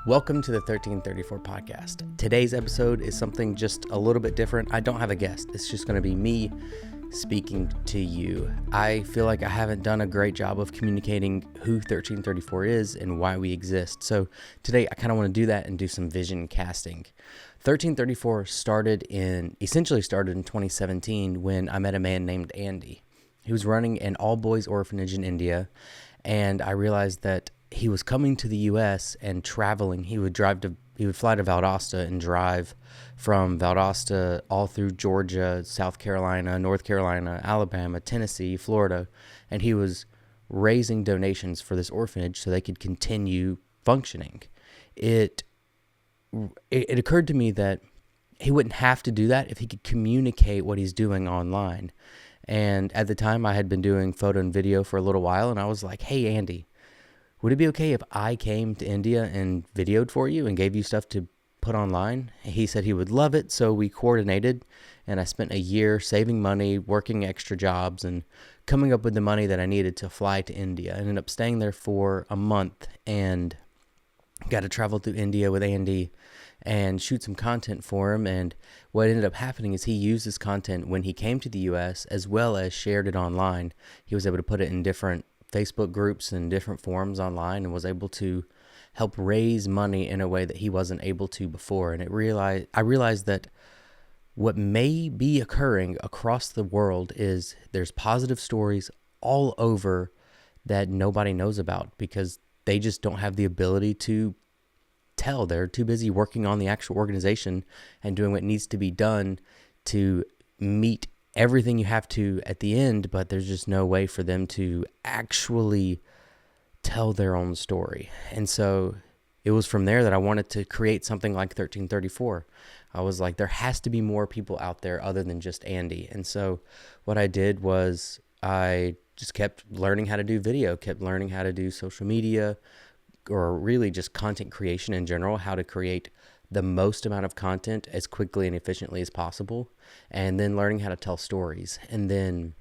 Welcome to the 1334 podcast. Today's episode is something just a little bit different. I don't have a guest. It's just going to be me speaking to you. I feel like I haven't done a great job of communicating who 1334 is and why we exist. So today I kind of want to do that and do some vision casting. 1334 essentially started in 2017 when I met a man named Andy. He was running an all-boys orphanage in India, and I realized that he was coming to the U.S. and traveling. He would fly to Valdosta and drive from Valdosta all through Georgia, South Carolina, North Carolina, Alabama, Tennessee, Florida, and he was raising donations for this orphanage so they could continue functioning. It occurred to me that he wouldn't have to do that if he could communicate what he's doing online. And at the time, I had been doing photo and video for a little while, and I was like, hey, Andy, would it be okay if I came to India and videoed for you and gave you stuff to put online? He said he would love it, so we coordinated, and I spent a year saving money, working extra jobs, and coming up with the money that I needed to fly to India. I ended up staying there for a month and got to travel through India with Andy and shoot some content for him. And what ended up happening is he used this content when he came to the U.S. as well as shared it online. He was able to put it in different Facebook groups and different forums online and was able to help raise money in a way that he wasn't able to before. And I realized that what may be occurring across the world is there's positive stories all over that nobody knows about because they just don't have the ability to tell. They're too busy working on the actual organization and doing what needs to be done to meet everything you have to at the end, but there's just no way for them to actually tell their own story. And so it was from there that I wanted to create something like 1334. I was like, there has to be more people out there other than just Andy. And so what I did was I just kept learning how to do video, kept learning how to do social media, or really just content creation in general, how to create the most amount of content as quickly and efficiently as possible, and then learning how to tell stories. And then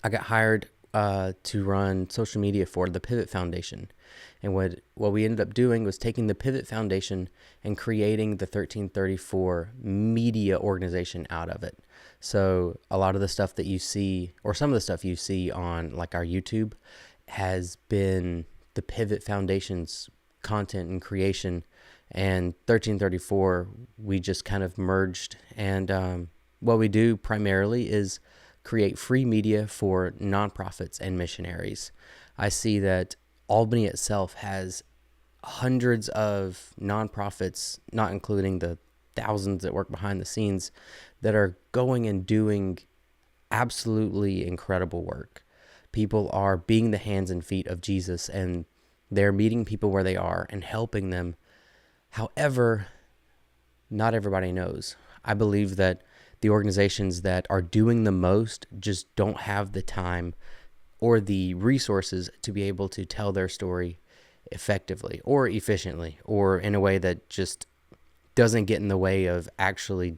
I got hired to run social media for the Pivot Foundation. And what we ended up doing was taking the Pivot Foundation and creating the 1334 media organization out of it. So a lot of the stuff that you see, or some of the stuff you see on like our YouTube, has been the Pivot Foundation's content and creation. And 1334, we just kind of merged. And what we do primarily is create free media for nonprofits and missionaries. I see that Albany itself has hundreds of nonprofits, not including the thousands that work behind the scenes, that are going and doing absolutely incredible work. People are being the hands and feet of Jesus, and they're meeting people where they are and helping them. However, not everybody knows. I believe that the organizations that are doing the most just don't have the time or the resources to be able to tell their story effectively or efficiently or in a way that just doesn't get in the way of actually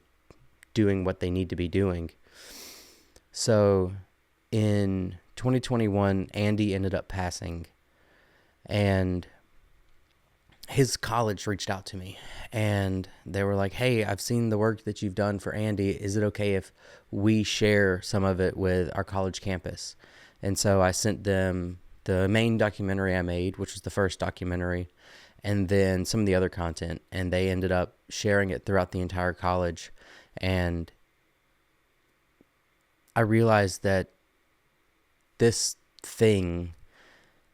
doing what they need to be doing. So in 2021, Andy ended up passing, and his college reached out to me and they were like, hey, I've seen the work that you've done for Andy. Is it okay if we share some of it with our college campus? And so I sent them the main documentary I made, which was the first documentary, and then some of the other content, and they ended up sharing it throughout the entire college. And I realized that this thing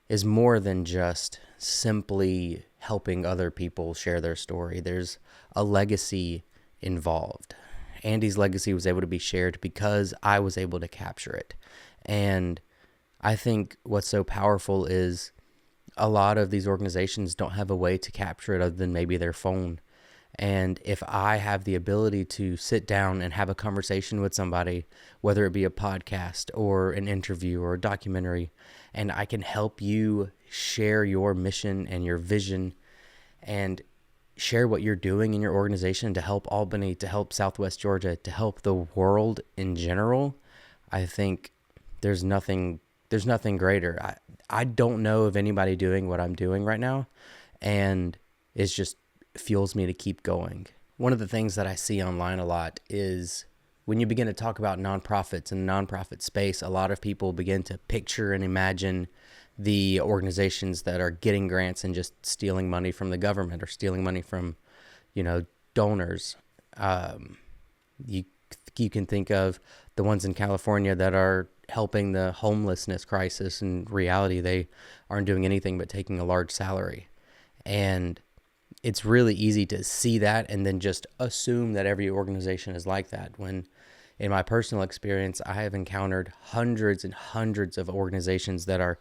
is more than just simply helping other people share their story. There's a legacy involved. Andy's legacy was able to be shared because I was able to capture it. And I think what's so powerful is a lot of these organizations don't have a way to capture it other than maybe their phone. And if I have the ability to sit down and have a conversation with somebody, whether it be a podcast or an interview or a documentary, and I can help you share your mission and your vision and share what you're doing in your organization to help Albany, to help Southwest Georgia, to help the world in general, I think there's nothing greater. I don't know of anybody doing what I'm doing right now. And is just fuels me to keep going. One of the things that I see online a lot is when you begin to talk about nonprofits and the nonprofit space, a lot of people begin to picture and imagine the organizations that are getting grants and just stealing money from the government or stealing money from, donors. You you can think of the ones in California that are helping the homelessness crisis. In reality, they aren't doing anything but taking a large salary. And it's really easy to see that and then just assume that every organization is like that. When in my personal experience, I have encountered hundreds and hundreds of organizations that are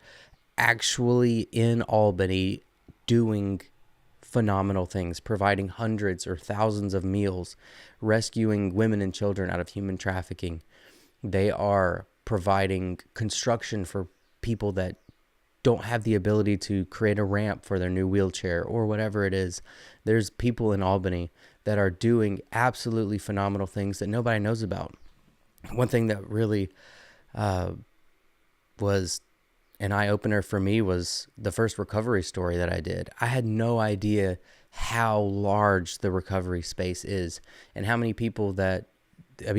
actually in Albany doing phenomenal things, providing hundreds or thousands of meals, rescuing women and children out of human trafficking. They are providing construction for people that don't have the ability to create a ramp for their new wheelchair or whatever it is. There's people in Albany that are doing absolutely phenomenal things that nobody knows about. One thing that really was an eye-opener for me was the first recovery story that I did. I had no idea how large the recovery space is and how many people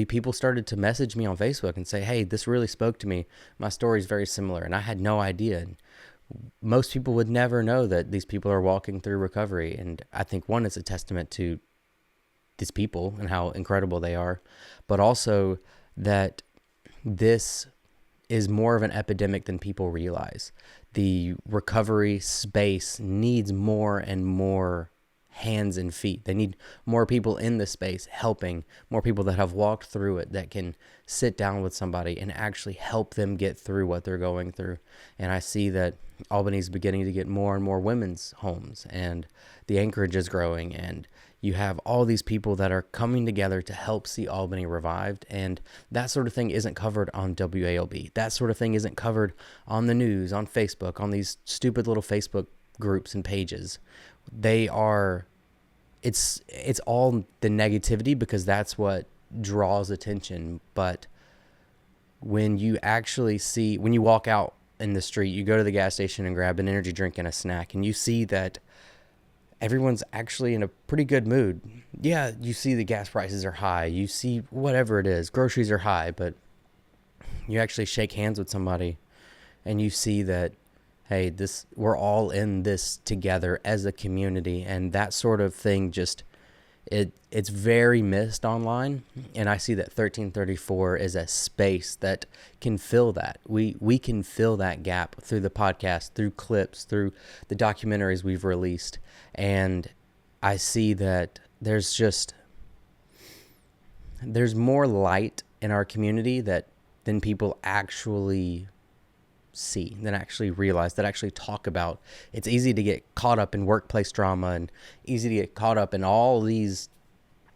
people started to message me on Facebook and say, hey, this really spoke to me. My story is very similar. And I had no idea. And most people would never know that these people are walking through recovery. And I think one, it's a testament to these people and how incredible they are, but also that this is more of an epidemic than people realize. The recovery space needs more and more hands and feet. They need more people in the space helping, more people that have walked through it, that can sit down with somebody and actually help them get through what they're going through. And I see that Albany's beginning to get more and more women's homes, and the Anchorage is growing, and you have all these people that are coming together to help see Albany revived. And that sort of thing isn't covered on WALB. That sort of thing isn't covered on the news, on Facebook, on these stupid little Facebook groups and pages. It's all the negativity because that's what draws attention. But when you walk out in the street, you go to the gas station and grab an energy drink and a snack, and you see that everyone's actually in a pretty good mood. Yeah, you see the gas prices are high. You see whatever it is, groceries are high, but you actually shake hands with somebody and you see that, hey, we're all in this together as a community. And that sort of thing it's very missed online. And I see that 1334 is a space that can fill that. We can fill that gap through the podcast, through clips, through the documentaries we've released. And I see that there's more light in our community than people actually see, than actually realize, that actually talk about. It's easy to get caught up in workplace drama and easy to get caught up in all these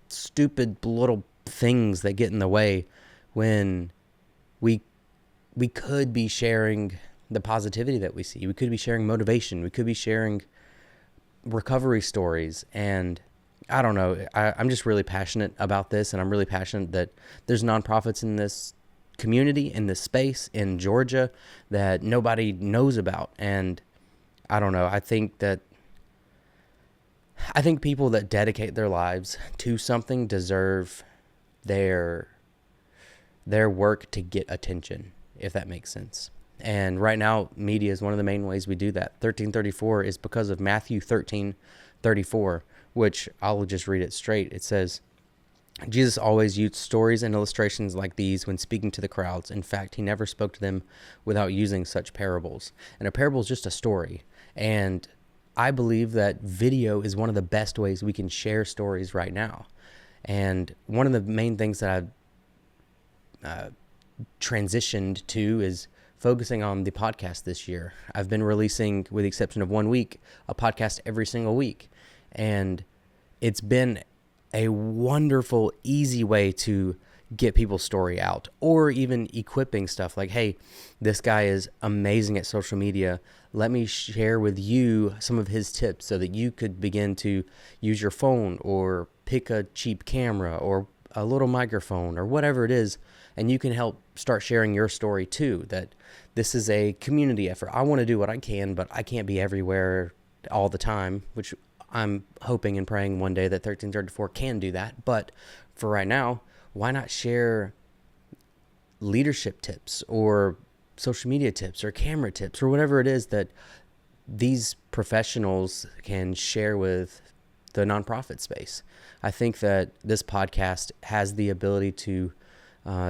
stupid little things that get in the way when we could be sharing the positivity that we see. We could be sharing motivation. We could be sharing recovery stories. And I don't know, I'm just really passionate about this, and I'm really passionate that there's nonprofits in this community, in this space in Georgia that nobody knows about. And I don't know, I think people that dedicate their lives to something deserve their work to get attention, if that makes sense. And right now, media is one of the main ways we do that. 1334 is because of Matthew 13:34, which I'll just read it straight. It says, Jesus always used stories and illustrations like these when speaking to the crowds. In fact, he never spoke to them without using such parables. And a parable is just a story. And I believe that video is one of the best ways we can share stories right now. And one of the main things that I've transitioned to is focusing on the podcast this year. I've been releasing, with the exception of 1 week, a podcast every single week. And it's been a wonderful, easy way to get people's story out, or even equipping stuff like, hey, this guy is amazing at social media. Let me share with you some of his tips so that you could begin to use your phone or pick a cheap camera or a little microphone or whatever it is, and you can help start sharing your story too, that this is a community effort. I want to do what I can, but I can't be everywhere all the time, which I'm hoping and praying one day that 1334 can do that. But for right now, why not share leadership tips or social media tips or camera tips or whatever it is that these professionals can share with the nonprofit space? I think that this podcast has the ability to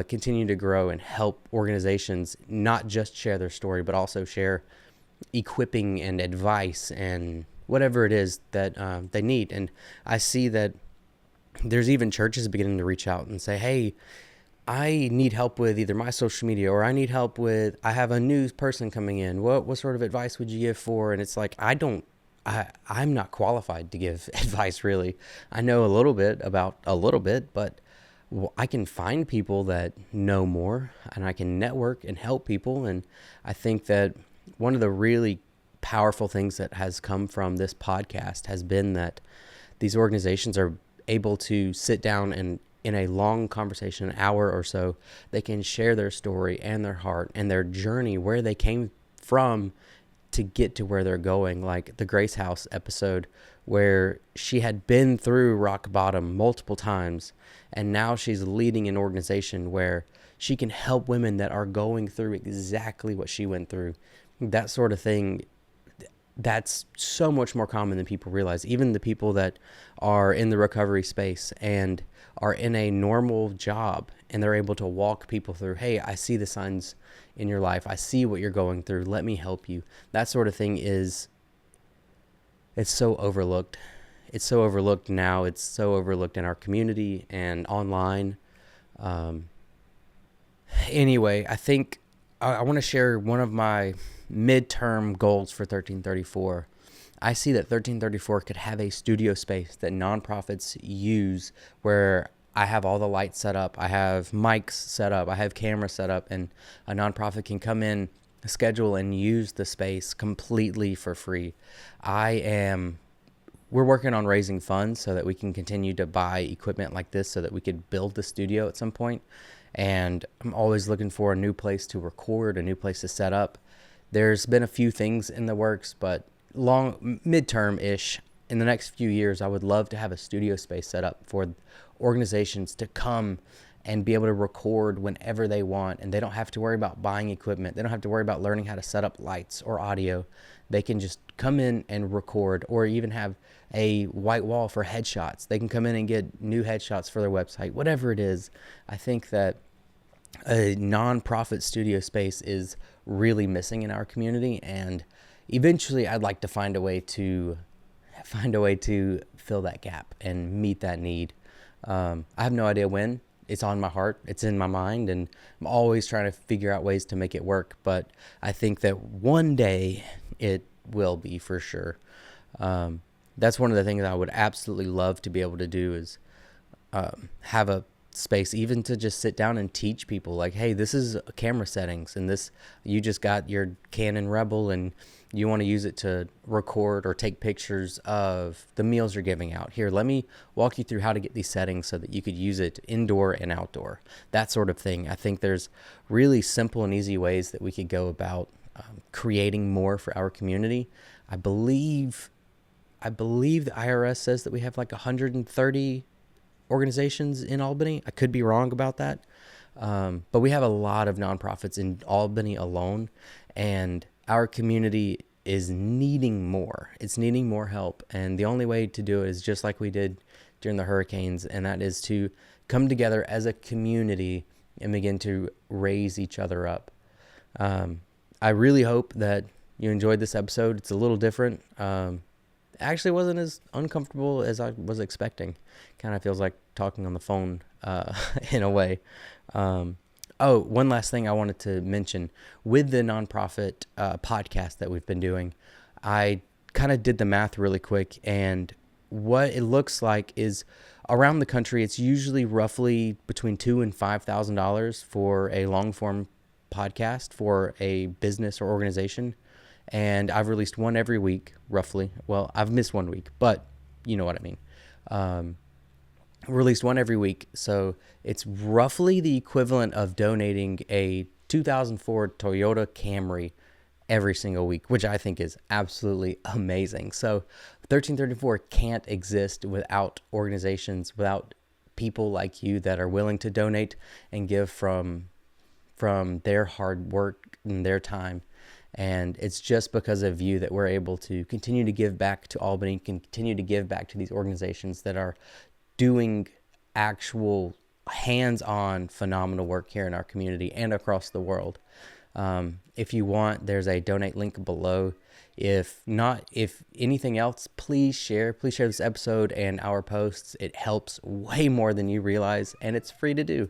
continue to grow and help organizations not just share their story, but also share equipping and advice and whatever it is that they need. And I see that there's even churches beginning to reach out and say, hey, I need help with either my social media, or I need help with, I have a new person coming in. What sort of advice would you give for? And it's like, I'm not qualified to give advice, really. I know a little bit, but I can find people that know more, and I can network and help people. And I think that one of the really powerful things that has come from this podcast has been that these organizations are able to sit down and in a long conversation, an hour or so, they can share their story and their heart and their journey, where they came from to get to where they're going. Like the Grace House episode, where she had been through rock bottom multiple times, and now she's leading an organization where she can help women that are going through exactly what she went through. That sort of thing, that's so much more common than people realize. Even the people that are in the recovery space and are in a normal job, and they're able to walk people through, hey, I see the signs in your life. I see what you're going through. Let me help you. That sort of thing it's so overlooked. It's so overlooked now. It's so overlooked in our community and online. Anyway, I think I want to share one of my midterm goals for 1334. I see that 1334 could have a studio space that nonprofits use, where I have all the lights set up, I have mics set up, I have cameras set up, and a nonprofit can come in, schedule, and use the space completely for free. We're working on raising funds so that we can continue to buy equipment like this so that we could build the studio at some point. And I'm always looking for a new place to record, a new place to set up. There's been a few things in the works, but midterm-ish, in the next few years, I would love to have a studio space set up for organizations to come and be able to record whenever they want. And they don't have to worry about buying equipment. They don't have to worry about learning how to set up lights or audio. They can just come in and record, or even have a white wall for headshots. They can come in and get new headshots for their website, whatever it is. I think that a nonprofit studio space is really missing in our community, and eventually I'd like to find a way to fill that gap and meet that need. I have no idea when. It's on my heart, it's in my mind, and I'm always trying to figure out ways to make it work. But I think that one day it will be, for sure. That's one of the things I would absolutely love to be able to do, is have a space even to just sit down and teach people, like, hey, this is camera settings, and this, you just got your Canon Rebel and you want to use it to record or take pictures of the meals you're giving out. Here, let me walk you through how to get these settings so that you could use it indoor and outdoor, that sort of thing. I think there's really simple and easy ways that we could go about creating more for our community. I believe the IRS says that we have like 130 organizations in Albany. I could be wrong about that. But we have a lot of nonprofits in Albany alone, and our community is needing more. It's needing more help. And the only way to do it is just like we did during the hurricanes, and that is to come together as a community and begin to raise each other up. I really hope that you enjoyed this episode. It's a little different. Actually wasn't as uncomfortable as I was expecting. Kind of feels like talking on the phone in a way. One last thing I wanted to mention. With the nonprofit podcast that we've been doing, I kind of did the math really quick, and what it looks like is around the country, it's usually roughly between $2,000 and $5,000 for a long form podcast for a business or organization. And I've released one every week, roughly. Well, I've missed 1 week, but you know what I mean. Released one every week. So it's roughly the equivalent of donating a 2004 Toyota Camry every single week, which I think is absolutely amazing. So 1334 can't exist without organizations, without people like you that are willing to donate and give from their hard work and their time. And it's just because of you that we're able to continue to give back to Albany, continue to give back to these organizations that are doing actual hands-on phenomenal work here in our community and across the world. If you want, there's a donate link below. If anything else, please share this episode and our posts. It helps way more than you realize, and it's free to do.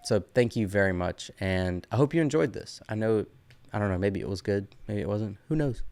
So thank you very much, and I hope you enjoyed this. I don't know, maybe it was good, maybe it wasn't, who knows.